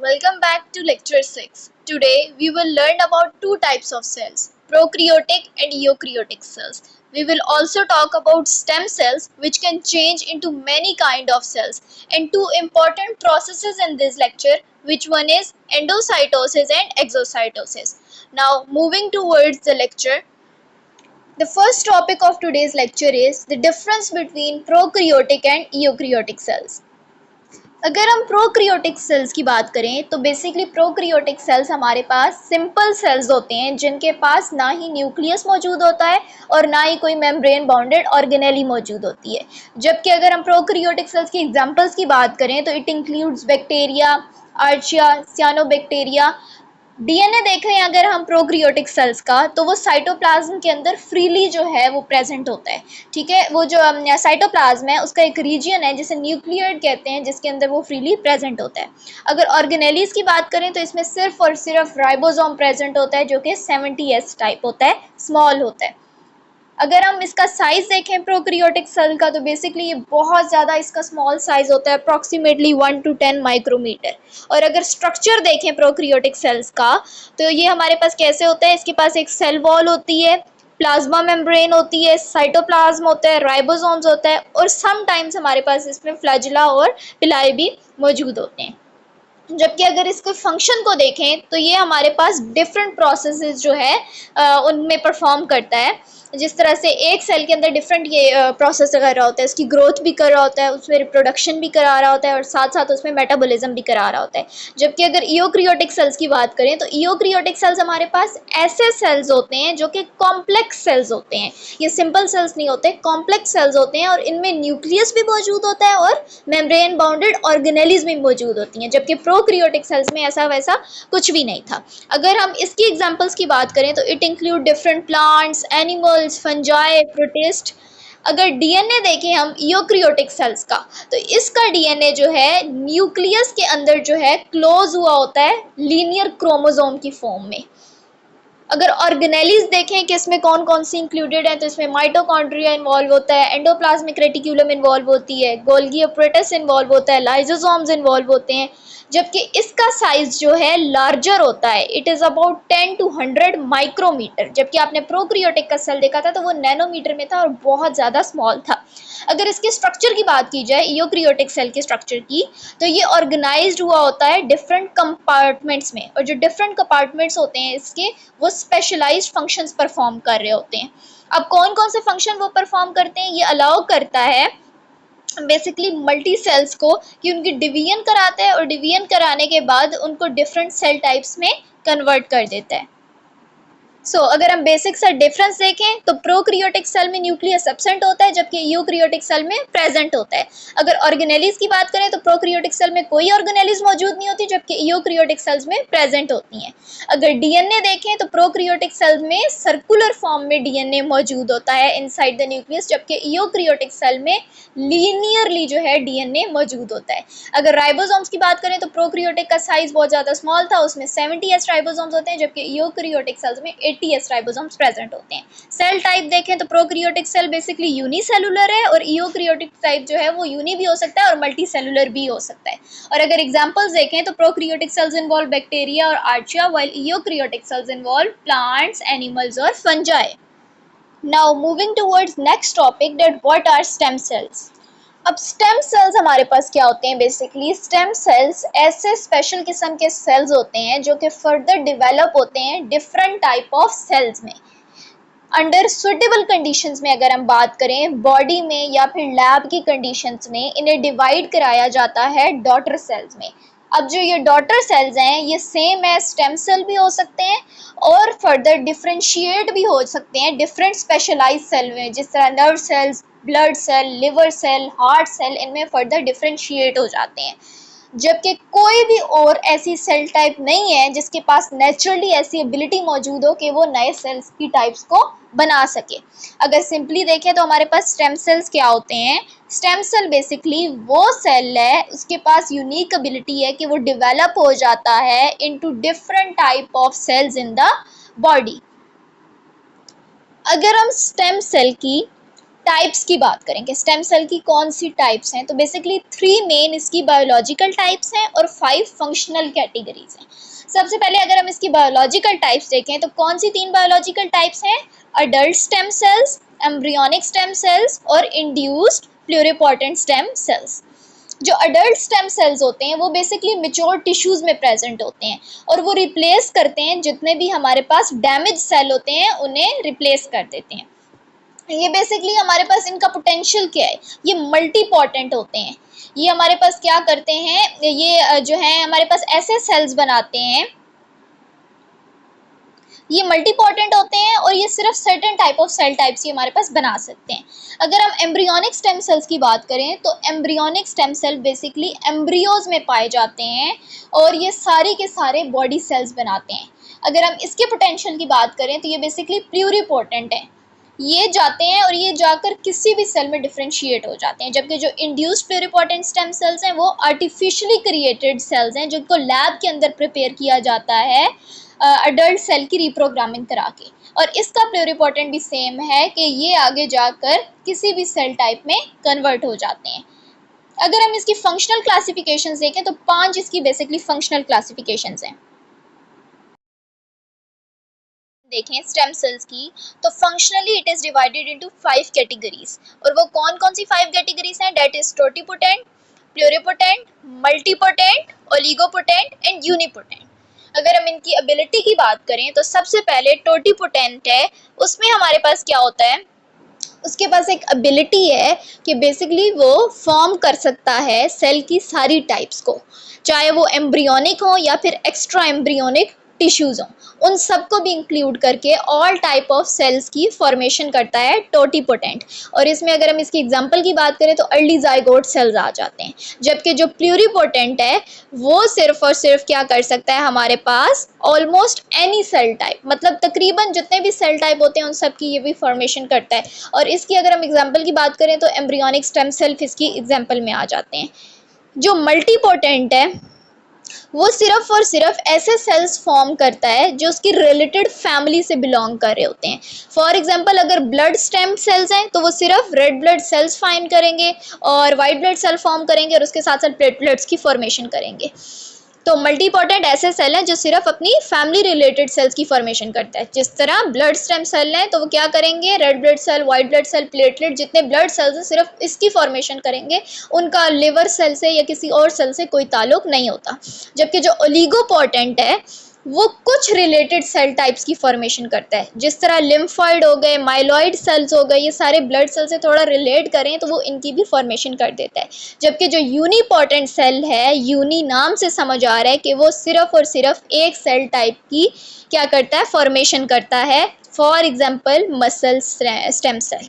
Welcome back to lecture 6. Today we will learn about two types of cells, prokaryotic and eukaryotic cells. We will also talk about stem cells which can change into many kind of cells, and two important processes in this lecture, which one is endocytosis and exocytosis. Now moving towards the lecture, the first topic of today's lecture is the difference between prokaryotic and eukaryotic cells. अगर हम prokaryotic sales की बात करें तो basically prokaryotic sales हमारे पास simple sales होते हैं जिनके पास ना ही न्यूक्लियस मौजूद होता है और ना ही कोई मेम्ब्रेन बाउंडेड ऑर्गेनेली मौजूद होती है। जबकि अगर हम प्रोक्रियोटिक सेल्स की एग्जांपल्स की बात करें तो it includes bacteria, archaea, cyanobacteria. DNA देखें अगर हम प्रोक्रियोटिक सेल्स का तो वो साइटोप्लाज्म के अंदर फ्रीली जो है वो प्रेजेंट होता है। ठीक है, वो जो साइटोप्लाज्म है उसका एक रीजन है जिसे न्यूक्लियोइड कहते हैं, जिसके अंदर वो फ्रीली प्रेजेंट होता है। अगर ऑर्गेनेलीज की बात करें तो इसमें सिर्फ और सिर्फ राइबोसोम प्रेजेंट होता है जो कि 70S टाइप होता है, स्मॉल होता है। अगर हम इसका साइज देखें प्रोकैरियोटिक सेल का तो बेसिकली ये बहुत ज़्यादा इसका स्मॉल साइज होता है, अप्रॉक्सीमेटली 1 to 10 माइक्रोमीटर। और अगर स्ट्रक्चर देखें प्रोकैरियोटिक सेल्स का तो ये हमारे पास कैसे होता है, इसके पास एक सेल वॉल होती है, प्लाज्मा मेम्ब्रेन होती है, साइटोप्लाज्म होता है, राइबोसोम्स होता है और समटाइम्स हमारे पास इसमें फ्लैजिला और पिलाई भी मौजूद होते हैं। जबकि अगर इसको फंक्शन को देखें तो ये हमारे पास डिफरेंट प्रोसेसेस जो है उनमें परफॉर्म करता है। जिस तरह से एक सेल के अंदर डिफरेंट ये प्रोसेस कर रहा होता है, उसकी ग्रोथ भी कर रहा होता है, उसमें रिप्रोडक्शन भी करा रहा होता है और साथ साथ उसमें मेटाबॉलिज्म भी करा रहा होता है। जबकि अगर यूकैरियोटिक सेल्स की बात करें तो यूकैरियोटिक सेल्स हमारे पास ऐसे सेल्स होते हैं जो कि कॉम्प्लेक्स सेल्स होते हैं। ये सिंपल सेल्स नहीं होते, कॉम्प्लेक्स सेल्स होते हैं और इनमें न्यूक्लियस भी मौजूद होता है और मेम्ब्रेन बाउंडेड ऑर्गेनेलीज भी मौजूद होती हैं। जबकि प्रोकैरियोटिक सेल्स में ऐसा वैसा कुछ भी नहीं था। अगर हम इसकी एग्जांपल्स की बात करें तो it include different plants, animals, fungi, protist. अगर डीएनए देखें हम यूकैरियोटिक सेल्स का तो इसका डीएनए जो है न्यूक्लियस के अंदर जो है क्लोज हुआ होता है लीनियर क्रोमोसोम की फॉर्म में। अगर ऑर्गेनेलीज देखें कि इसमें कौन कौन सी इंक्लूडेड है तो इसमें माइटोकॉन्ड्रिया इन्वॉल्व होता है, एंडोप्लाज्मिक रेटिक्यूलम इन्वॉल्व होती है, गोल्गी अपरेटस इन्वॉल्व होता है, लाइसोसोम्स इन्वॉल्व होते हैं। जबकि इसका साइज जो है लार्जर होता है, it is about 10 to 100 micrometre. जबकि आपने प्रोकैरियोटिक का सेल देखा था तो वो नैनोमीटर में था और बहुत ज़्यादा स्मॉल था। अगर इसके स्ट्रक्चर की बात की जाए यूकैरियोटिक सेल के स्ट्रक्चर की तो ये ऑर्गेनाइज्ड हुआ होता है डिफरेंट कंपार्टमेंट्स में, और जो डिफरेंट कंपार्टमेंट्स होते हैं इसके वो स्पेशलाइज्ड फंक्शंस परफॉर्म कर रहे होते हैं। अब कौन कौन से फंक्शन वो परफॉर्म करते हैं, ये अलाउ करता है बेसिकली मल्टी सेल्स को कि उनकी डिवीजन कराते हैं और डिवीजन कराने के बाद उनको डिफरेंट सेल टाइप्स में कन्वर्ट कर देता है। अगर हम बेसिक सा डिफरेंस देखें तो प्रोकैरियोटिक सेल में न्यूक्लियस एब्सेंट होता है जबकि यूकैरियोटिक सेल में प्रेजेंट होता है। अगर ऑर्गेनेलीज की बात करें तो प्रोकैरियोटिक सेल में कोई ऑर्गेनेलीज मौजूद नहीं होती जबकि यूकैरियोटिक सेल्स में प्रेजेंट होती हैं। अगर डीएनए देखें तो प्रोकैरियोटिक सेल में सर्कुलर फॉर्म में डीएनए मौजूद होता है इनसाइड द न्यूक्लियस, जबकि यूकैरियोटिक सेल में लीनियरली जो है डीएनए मौजूद होता है। अगर राइबोसोम्स की बात करें तो प्रोकैरियोटिक का साइज बहुत ज़्यादा स्मॉल था, उसमें 70S राइबोसोम्स होते हैं जबकि यूकैरियोटिक सेल्स में 80S राइबोसोम्स प्रेजेंट होते हैं। सेल टाइप देखें तो प्रोकैरियोटिक सेल बेसिकली यूनिसेलुलर है और यूकैरियोटिक टाइप जो है वो यूनी भी हो सकता है और मल्टी सेलुलर भी हो सकता है। और अगर एग्जांपल्स देखें तो प्रोकैरियोटिक सेल्स इन्वॉल्व बैक्टीरिया और archaea, while eukaryotic cells involve plants, animals और fungi. Now moving towards next topic, that what are stem cells. अब स्टेम सेल्स हमारे पास क्या होते हैं, बेसिकली स्टेम सेल्स ऐसे स्पेशल किस्म के सेल्स होते हैं जो कि फर्दर डेवलप होते हैं डिफरेंट टाइप ऑफ सेल्स में अंडर सुटेबल कंडीशंस में। अगर हम बात करें बॉडी में या फिर लैब की कंडीशंस में, इन्हें डिवाइड कराया जाता है डॉटर सेल्स में। अब जो ये डॉटर सेल्स हैं ये सेम है स्टेम सेल भी हो सकते हैं और फर्दर डिफ्रेंशिएट भी हो सकते हैं डिफरेंट स्पेशलाइज सेल में, जिस तरह nerve cells, blood cell, liver cell, heart cell, इनमें फर्दर डिफ्रेंशिएट हो जाते हैं। जबकि कोई भी और ऐसी सेल टाइप नहीं है जिसके पास नेचुरली ऐसी एबिलिटी मौजूद हो कि वो नए सेल्स की टाइप्स को बना सके। अगर सिंपली देखें तो हमारे पास स्टेम सेल्स क्या होते हैं, स्टेम सेल बेसिकली वो सेल है उसके पास यूनिक एबिलिटी है कि वो डेवलप हो जाता है into different type of cells in the body. अगर हम स्टेम सेल की टाइप्स की बात करेंगे, स्टेम सेल की कौन सी टाइप्स हैं, तो बेसिकली 3 मेन इसकी बायोलॉजिकल टाइप्स हैं और 5 फंक्शनल कैटेगरीज हैं। सबसे पहले अगर हम इसकी बायोलॉजिकल टाइप्स देखें तो कौन सी 3 बायोलॉजिकल टाइप्स हैं? Adult stem cells, embryonic stem cells और इंड्यूस्ड प्लूरिपोटेंट स्टेम सेल्स। जो अडल्ट स्टेम सेल्स होते हैं वो बेसिकली मेच्योर टिश्यूज में प्रेजेंट होते हैं और वो रिप्लेस करते हैं जितने भी हमारे पास डैमेज सेल होते हैं, उन्हें रिप्लेस कर देते हैं। ये बेसिकली हमारे पास इनका पोटेंशियल क्या है, ये मल्टीपोटेंट होते हैं। ये हमारे पास क्या करते हैं, ये जो है हमारे पास ऐसे सेल्स बनाते हैं, ये मल्टीपोटेंट होते हैं और ये सिर्फ certain type of cell types ही हमारे पास बना सकते हैं। अगर हम एम्ब्रियोनिक स्टेम सेल्स की बात करें तो embryonic stem cell basically embryos में पाए जाते हैं और ये सारे के सारे बॉडी सेल्स बनाते हैं। अगर हम इसके पोटेंशियल की बात करें तो ये बेसिकली प्लूरिपोटेंट है, ये जाते हैं और ये जाकर किसी भी सेल में डिफ्रेंशिएट हो जाते हैं। जबकि जो इंड्यूस्ड प्लूरिपोटेंट स्टेम सेल्स हैं वो आर्टिफिशियली क्रिएटेड सेल्स हैं जिनको लैब के अंदर प्रिपेयर किया जाता है अडल्ट सेल की रिप्रोग्रामिंग करा के, और इसका प्लूरिपोटेंट भी सेम है कि ये आगे जाकर किसी भी सेल टाइप में कन्वर्ट हो जाते हैं। अगर हम इसकी फंक्शनल क्लासिफिकेशंस देखें तो 5 इसकी बेसिकली फंक्शनल क्लासिफिकेशंस हैं। देखें स्टेम सेल्स की तो functionally it is divided into 5 categories, और वो कौन कौन सी 5 कैटेगरीज हैं? That is totipotent, pluripotent, multipotent, oligopotent and unipotent. अगर हम इनकी एबिलिटी की बात करें तो सबसे पहले टोटिपोटेंट है, उसमें हमारे पास क्या होता है, उसके पास एक एबिलिटी है कि बेसिकली वो फॉर्म कर सकता है सेल की सारी टाइप्स को, चाहे वो एम्ब्रियोनिक हो या फिर एक्स्ट्रा एम्ब्रियोनिक टिश्यूज हो, उन सबको भी इंक्लूड करके ऑल टाइप ऑफ सेल्स की फॉर्मेशन करता है टोटिपोटेंट। और इसमें अगर हम इसकी एग्जांपल की बात करें तो अर्ली जाइगोट सेल्स आ जाते हैं। जबकि जो प्लूरिपोटेंट है वो सिर्फ और सिर्फ क्या कर सकता है, हमारे पास ऑलमोस्ट एनी सेल टाइप, मतलब तकरीबन जितने भी सेल टाइप होते हैं उन सब की ये भी फॉर्मेशन करता है। और इसकी अगर हम एग्जांपल की बात करें तो एम्ब्रियोनिक स्टेम सेल इसकी एग्जांपल में आ जाते हैं। जो मल्टीपोटेंट है वो सिर्फ और सिर्फ ऐसे सेल्स फॉर्म करता है जो उसकी रिलेटेड फैमिली से बिलोंग कर रहे होते हैं। फॉर एग्जांपल अगर ब्लड स्टेम सेल्स हैं तो वो सिर्फ रेड ब्लड सेल्स फाइंड करेंगे और वाइट ब्लड सेल फॉर्म करेंगे और उसके साथ साथ प्लेटलेट्स की फॉर्मेशन करेंगे। तो मल्टीपोटेंट ऐसे सेल हैं जो सिर्फ अपनी फैमिली रिलेटेड सेल्स की फॉर्मेशन करता है। जिस तरह ब्लड स्टेम सेल हैं तो वो क्या करेंगे, red blood cell, white blood cell, platelet, जितने ब्लड सेल्स हैं सिर्फ इसकी फॉर्मेशन करेंगे, उनका लिवर सेल से या किसी और सेल से कोई ताल्लुक नहीं होता। जबकि जो ओलिगोपोटेंट है वो कुछ रिलेटेड सेल टाइप्स की फॉर्मेशन करता है, जिस तरह लिम्फॉइड हो गए, माइलॉइड सेल्स हो गए, ये सारे ब्लड सेल से थोड़ा रिलेट करें तो वो इनकी भी फॉर्मेशन कर देता है। जबकि जो यूनिपोटेंट सेल है, यूनी नाम से समझ आ रहा है कि वो सिर्फ और सिर्फ एक सेल टाइप की क्या करता है, फॉर्मेशन करता है। For example muscle stem cell.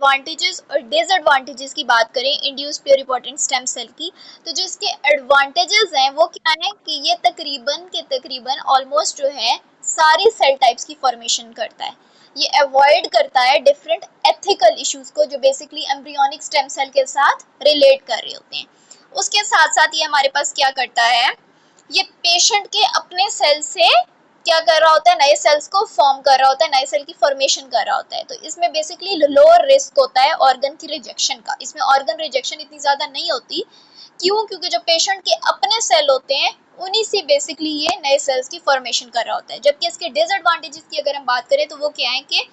Advantages और डिसएडवांटेजेस की बात करें इंड्यूस प्लूरिपोटेंट स्टेम सेल की, तो जो इसके एडवांटेजेस हैं वो क्या है कि ये तकरीबन के तकरीबन ऑलमोस्ट जो है सारी सेल टाइप्स की फॉर्मेशन करता है। ये अवॉइड करता है डिफरेंट एथिकल इश्यूज को जो बेसिकली एम्ब्रियोनिक स्टेम सेल के साथ रिलेट कर रहे होते हैं। उसके साथ साथ ये हमारे पास क्या करता है, ये पेशेंट के अपने सेल से क्या कर रहा होता है, नए सेल्स को फॉर्म कर रहा होता है, नए सेल की फॉर्मेशन कर रहा होता है। तो इसमें बेसिकली लोअर रिस्क होता है ऑर्गन की रिजेक्शन का। इसमें ऑर्गन रिजेक्शन इतनी ज़्यादा नहीं होती, क्यों? क्योंकि जो पेशेंट के अपने सेल होते हैं उन्हीं से बेसिकली ये नए सेल्स की फॉर्मेशन कर रहा होता है। जबकि इसके डिसएडवांटेजेस की अगर हम बात करें तो वो क्या है कि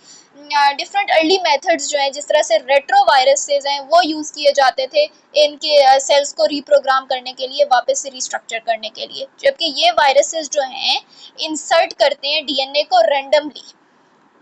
डिफरेंट अर्ली मेथड्स जो हैं, जिस तरह से रेट्रोवायरसेस हैं वो यूज़ किए जाते थे इनके सेल्स को रिप्रोग्राम करने के लिए, वापस से रिस्ट्रक्चर करने के लिए। जबकि ये वायरसेस जो हैं इंसर्ट करते हैं डीएनए को रैंडमली।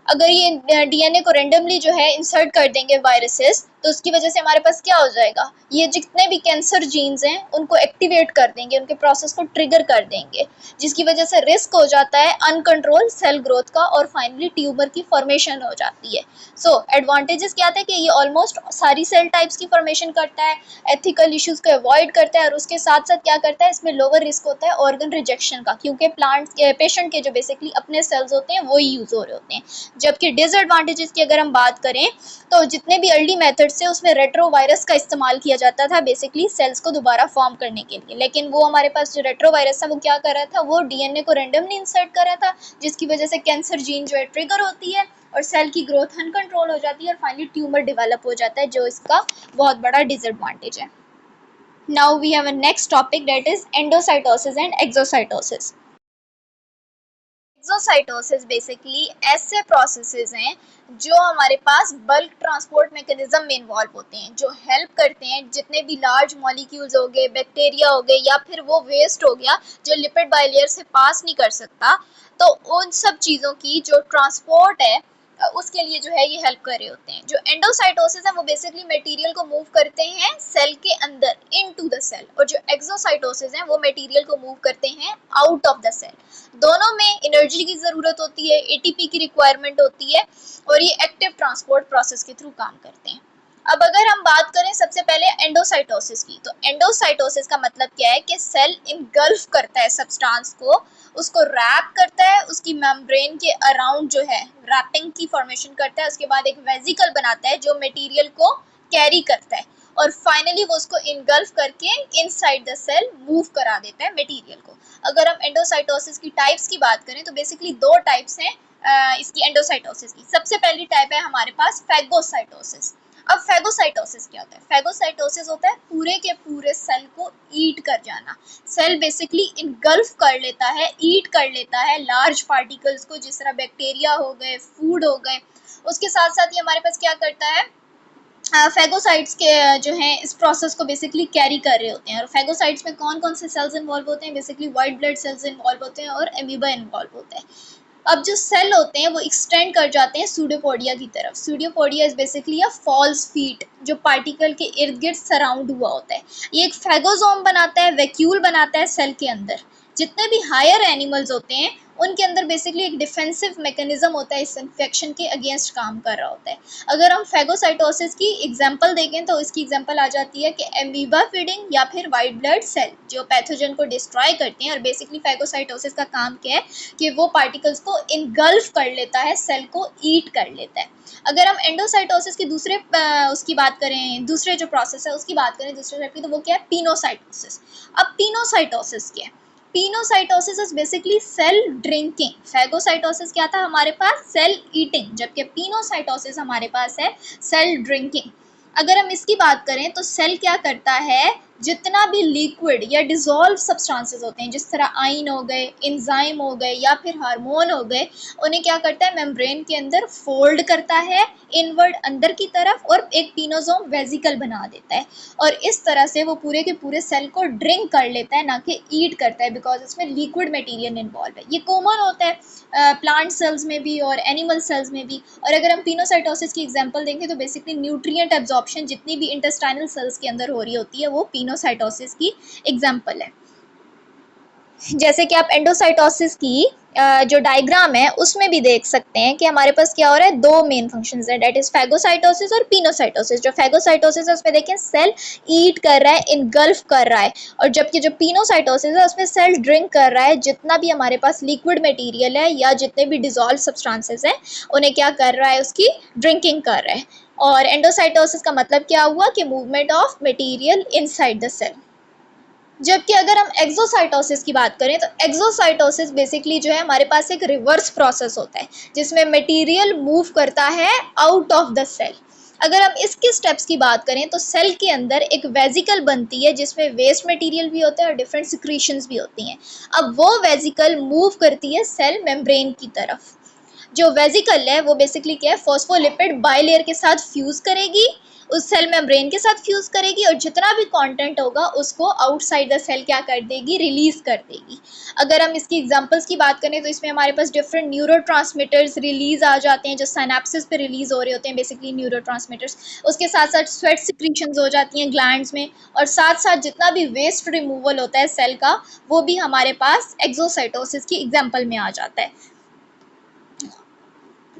अगर ये डीएनए को रेंडमली जो है इंसर्ट कर देंगे वायरसेस, तो उसकी वजह से हमारे पास क्या हो जाएगा, ये जितने भी कैंसर जीन्स हैं उनको एक्टिवेट कर देंगे, उनके प्रोसेस को ट्रिगर कर देंगे, जिसकी वजह से रिस्क हो जाता है अनकंट्रोल सेल ग्रोथ का और फाइनली ट्यूमर की फॉर्मेशन हो जाती है। सो एडवांटेजेस क्या थे कि ये ऑलमोस्ट सारी सेल टाइप्स की फॉर्मेशन करता है, एथिकल इश्यूज को अवॉइड करता है, और उसके साथ साथ क्या करता है, इसमें लोअर रिस्क होता है ऑर्गन रिजेक्शन का, क्योंकि पेशेंट के जो बेसिकली अपने सेल्स होते हैं वो ही यूज हो रहे होते हैं। जबकि डिसएडवांटेजेस की अगर हम बात करें तो जितने भी अर्ली मेथड्स थे उसमें रेट्रोवायरस का इस्तेमाल किया जाता था बेसिकली सेल्स को दोबारा फॉर्म करने के लिए, लेकिन वो हमारे पास जो रेट्रोवायरस था वो क्या कर रहा था, वो डीएनए को रेंडमली इंसर्ट कर रहा था, जिसकी वजह से कैंसर जीन जो है ट्रिगर होती है और सेल की ग्रोथ अनकंट्रोल हो जाती है और फाइनली ट्यूमर डेवलप हो जाता है, जो इसका बहुत बड़ा डिसएडवांटेज है। Now we have a next topic that is endocytosis and exocytosis. Exocytosis basically ऐसे प्रोसेसेस हैं जो हमारे पास बल्क ट्रांसपोर्ट मैकेनिज्म में इन्वॉल्व होते हैं, जो हेल्प करते हैं जितने भी लार्ज मॉलिक्यूल्स हो गए, बैक्टीरिया हो गए या फिर वो वेस्ट हो गया जो लिपिड बाइलेयर से पास नहीं कर सकता, तो उन सब चीज़ों की जो ट्रांसपोर्ट है उसके लिए जो है ये हेल्प कर रहे होते हैं। जो एंडोसाइटोसिस है वो बेसिकली मटेरियल को मूव करते हैं सेल के अंदर इनटू द सेल, और जो एक्सोसाइटोसिस है वो मटेरियल को मूव करते हैं आउट ऑफ द सेल। दोनों में एनर्जी की ज़रूरत होती है, एटीपी की रिक्वायरमेंट होती है और ये एक्टिव ट्रांसपोर्ट प्रोसेस के थ्रू काम करते हैं। अब अगर हम बात करें सबसे पहले एंडोसाइटोसिस की, तो एंडोसाइटोसिस का मतलब क्या है कि सेल इनगल्फ करता है सब्सटेंस को, उसको रैप करता है, उसकी मेम्ब्रेन के अराउंड जो है रैपिंग की फॉर्मेशन करता है, उसके बाद एक वेजिकल बनाता है जो मटेरियल को कैरी करता है और फाइनली वो उसको इनगल्फ करके इनसाइड द सेल मूव करा देता है मटेरियल को। अगर हम एंडोसाइटोसिस की टाइप्स की बात करें तो बेसिकली दो टाइप्स हैं इसकी एंडोसाइटोसिस की। सबसे पहली टाइप है हमारे पास फैगोसाइटोसिस। अब फैगोसाइटोसिस क्या होता है? फैगोसाइटोसिस होता है पूरे के पूरे सेल को ईट कर जाना। सेल बेसिकली इनगल्फ कर लेता है, ईट कर लेता है लार्ज पार्टिकल्स को, जिस तरह बैक्टीरिया हो गए, फूड हो गए। उसके साथ साथ ये हमारे पास क्या करता है, फैगोसाइट्स के जो हैं इस प्रोसेस को बेसिकली कैरी कर रहे होते हैं। और फैगोसाइट्स में कौन कौन से सेल्स इन्वॉल्व होते हैं? Basically white blood cells involve होते हैं और एमीबा इन्वॉल्व होता है। अब जो सेल होते हैं वो एक्सटेंड कर जाते हैं सूडोपोडिया की तरफ। Pseudopodia is basically a false feet जो पार्टिकल के इर्द गिर्द सराउंड हुआ होता है। ये एक फैगोजोम बनाता है, वैक्यूल बनाता है सेल के अंदर। जितने भी हायर एनिमल्स होते हैं उनके अंदर बेसिकली एक डिफेंसिव मैकेनिज्म होता है, इस इन्फेक्शन के अगेंस्ट काम कर रहा होता है। अगर हम फैगोसाइटोसिस की एग्जांपल देखें तो इसकी एग्जांपल आ जाती है कि एमीबा फीडिंग या फिर वाइट ब्लड सेल जो पैथोजन को डिस्ट्रॉय करते हैं। और बेसिकली फैगोसाइटोसिस का काम क्या है कि वो पार्टिकल्स को इनगल्फ कर लेता है, सेल को ईट कर लेता है। अगर हम एंडोसाइटोसिस की दूसरे उसकी बात करें, दूसरे जो प्रोसेस है उसकी बात करें दूसरे टाइप की, तो वो क्या है? पिनोसाइटोसिस। अब पिनोसाइटोसिस क्या है? Pinocytosis is basically cell drinking. Phagocytosis क्या था हमारे पास? सेल ईटिंग, जबकि पिनोसाइटोसिस हमारे पास है सेल ड्रिंकिंग। अगर हम इसकी बात करें तो सेल क्या करता है, जितना भी लिक्विड या डिजोल्व सब्सटेंसेस होते हैं जिस तरह आइन हो गए, एंजाइम हो गए या फिर हार्मोन हो गए, उन्हें क्या करता है मेम्ब्रेन के अंदर फोल्ड करता है इनवर्ड अंदर की तरफ और एक पिनोसोम वेजिकल बना देता है। और इस तरह से वो पूरे के पूरे सेल को ड्रिंक कर लेता है, ना कि ईट करता है, बिकॉज इसमें लिक्विड मटेरियल इन्वॉल्व है। ये कॉमन होता है प्लांट सेल्स में भी और एनिमल सेल्स में भी। और अगर हम पिनोसाइटोसिस की एग्जांपल देखें तो बेसिकली न्यूट्रिएंट एब्जॉर्प्शन जितनी भी इंटेस्टाइनल सेल्स के अंदर हो रही होती है वो पिनोसाइटोसिस की एग्जांपल है। जैसे कि आप एंडोसाइटोसिस की जो डायग्राम है उसमें भी देख सकते हैं कि हमारे पास क्या हो रहा है, दो मेन फंक्शंस है, डेट इज फैगोसाइटोसिस और पिनोसाइटोसिस। जो फैगोसाइटोसिस है उसमें देखें सेल ईट कर रहा है, इनगल्फ कर रहा है, और जबकि जो पिनोसाइटोसिस है उसमें सेल ड्रिंक कर रहा है। जितना भी हमारे पास लिक्विड मटेरियल है या जितने भी डिजोल्व सब्सटेंसेस हैं उन्हें क्या कर रहा है, उसकी ड्रिंकिंग कर रहा है। और एंडोसाइटोसिस का मतलब क्या हुआ कि movement of material inside the cell. जबकि अगर हम एक्सोसाइटोसिस की बात करें तो एक्सोसाइटोसिस बेसिकली जो है हमारे पास एक रिवर्स प्रोसेस होता है जिसमें मटेरियल मूव करता है आउट ऑफ द सेल। अगर हम इसके स्टेप्स की बात करें तो सेल के अंदर एक वेजिकल बनती है जिसमें वेस्ट मटेरियल भी होता है और डिफरेंट सिक्रीशंस भी होती हैं। अब वो वेजिकल मूव करती है सेल मेम्ब्रेन की तरफ। जो वेजिकल है वो बेसिकली क्या है, फॉस्फोलिपिड बाइलेयर के साथ फ्यूज करेगी, उस सेल मेम्ब्रेन के साथ फ्यूज करेगी और जितना भी कंटेंट होगा उसको आउटसाइड द सेल क्या कर देगी, रिलीज कर देगी। अगर हम इसकी एग्जांपल्स की बात करें तो इसमें हमारे पास डिफरेंट न्यूरोट्रांसमीटर्स रिलीज आ जाते हैं जो सिनेप्सिस पे रिलीज हो रहे होते हैं, बेसिकली न्यूरोट्रांसमीटर्स। उसके साथ साथ स्वेट सिक्रीशंस हो जाती हैं ग्लैंड्स में, और साथ साथ जितना भी वेस्ट रिमूवल होता है सेल का वो भी हमारे पास एक्सोसाइटोसिस की एग्जाम्पल में आ जाता है।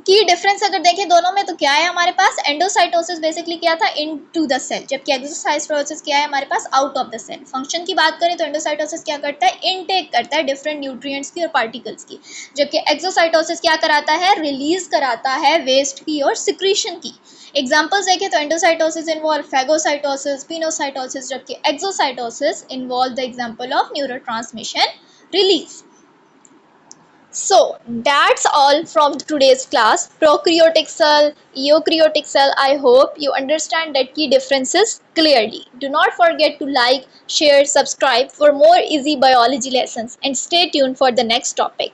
की डिफरेंस अगर देखें दोनों में तो क्या है हमारे पास, एंडोसाइटोसिस बेसिकली क्या था, इनटू द सेल, जबकि एक्सोसाइटोसिस क्या है हमारे पास, out of the cell. Function की बात करें तो एंडोसाइटोसिस क्या करता है, इनटेक करता है डिफरेंट न्यूट्रिएंट्स की और पार्टिकल्स की, जबकि एक्सोसाइटोसिस क्या कराता है, रिलीज कराता है वेस्ट की और सिक्रीशन की। एग्जांपल्स देखें तो एंडोसाइटोसिस इन्वॉल्व फैगोसाइटोसिस, पिनोसाइटोसिस, जबकि exocytosis involve the example of neurotransmission release. So that's all from today's class. Prokaryotic cell, eukaryotic cell. I hope you understand that key differences clearly. Do not forget to like, share, subscribe for more easy biology lessons and stay tuned for the next topic.